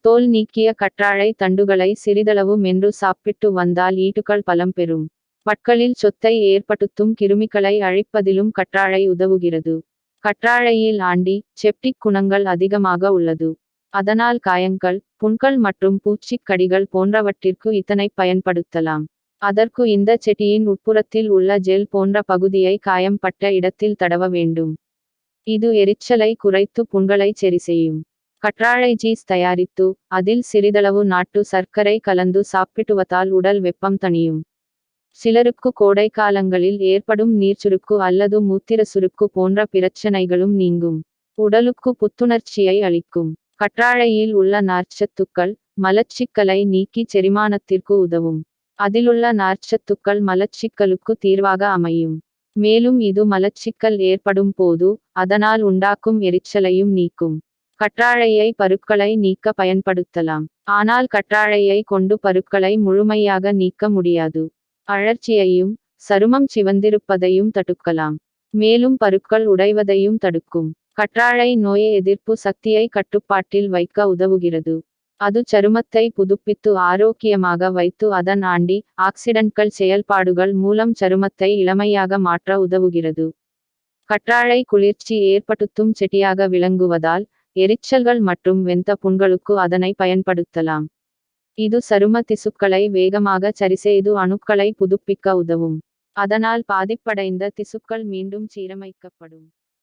தோல் நீக்கிய கற்றாழை தண்டுகளை சிறிதளவு மென்று சாப்பிட்டு வந்தால் ஈட்டுக்கள் பலம் பெறும். பற்களில் சொத்தை ஏற்படுத்தும் கிருமிகளை அழிப்பதிலும் கற்றாழை உதவுகிறது. கற்றாழையில் ஆன்டி செப்டிக் குணங்கள் அதிகமாக உள்ளது. அதனால் காயங்கள், புண்கள் மற்றும் பூச்சிக் கடிகள் போன்றவற்றிற்கு இதனை பயன்படுத்தலாம். அதற்கு இந்த செடியின் உட்புறத்தில் உள்ள ஜெல் போன்ற பகுதியை காயம் பட்ட இடத்தில் தடவ வேண்டும். இது எரிச்சலை குறைத்து புண்களை சரி செய்யும். கற்றாழை ஜூஸ் தயாரித்து அதில் சிறிதளவு நாட்டு சர்க்கரை கலந்து சாப்பிடுவதால் உடல் வெப்பம் தணியும். சிலருக்கு கோடை காலங்களில் ஏற்படும் நீர்ச்சுருக்கு அல்லது மூத்திர சுருக்கு போன்ற பிரச்சனைகளும் நீங்கும். உடலுக்கு புத்துணர்ச்சியை அளிக்கும். கற்றாழையில் உள்ள நார்ச்சத்துக்கள் மலச்சிக்கலை நீக்கி செரிமானத்திற்கு உதவும். அதிலுள்ள நார்ச்சத்துக்கள் மலச்சிக்கலுக்கு தீர்வாக அமையும். மேலும் இது மலச்சிக்கல் ஏற்படும் போது அதனால் உண்டாக்கும் எரிச்சலையும் நீக்கும். கற்றாழையை பருக்களை நீக்க பயன்படுத்தலாம். ஆனால் கற்றாழையை கொண்டு பருக்களை முழுமையாக நீக்க முடியாது. அழற்சியையும் சருமம் சிவந்திருப்பதையும் தடுக்கலாம். மேலும் பருக்கள் உடைவதையும் தடுக்கும். கற்றாழை நோய் எதிர்ப்பு சக்தியை கட்டுப்பாட்டில் வைக்க உதவுகிறது. அது சருமத்தை புதுப்பித்து ஆரோக்கியமாக வைத்து அதன் ஆன்டி ஆக்சிடன்ட்கள் செயல்பாடுகள் மூலம் சருமத்தை இளமையாக மாற்ற உதவுகிறது. கற்றாழை குளிர்ச்சி ஏற்படுத்தும் செடியாக விளங்குவதால் எரிச்சல்கள் மற்றும் வெந்த புண்களுக்கு அதனை பயன்படுத்தலாம். இது சரும திசுக்களை வேகமாக சரிசெய்து அணுக்களை புதுப்பிக்க உதவும். அதனால் பாதிப்படைந்த திசுக்கள் மீண்டும் சீரமைக்கப்படும்.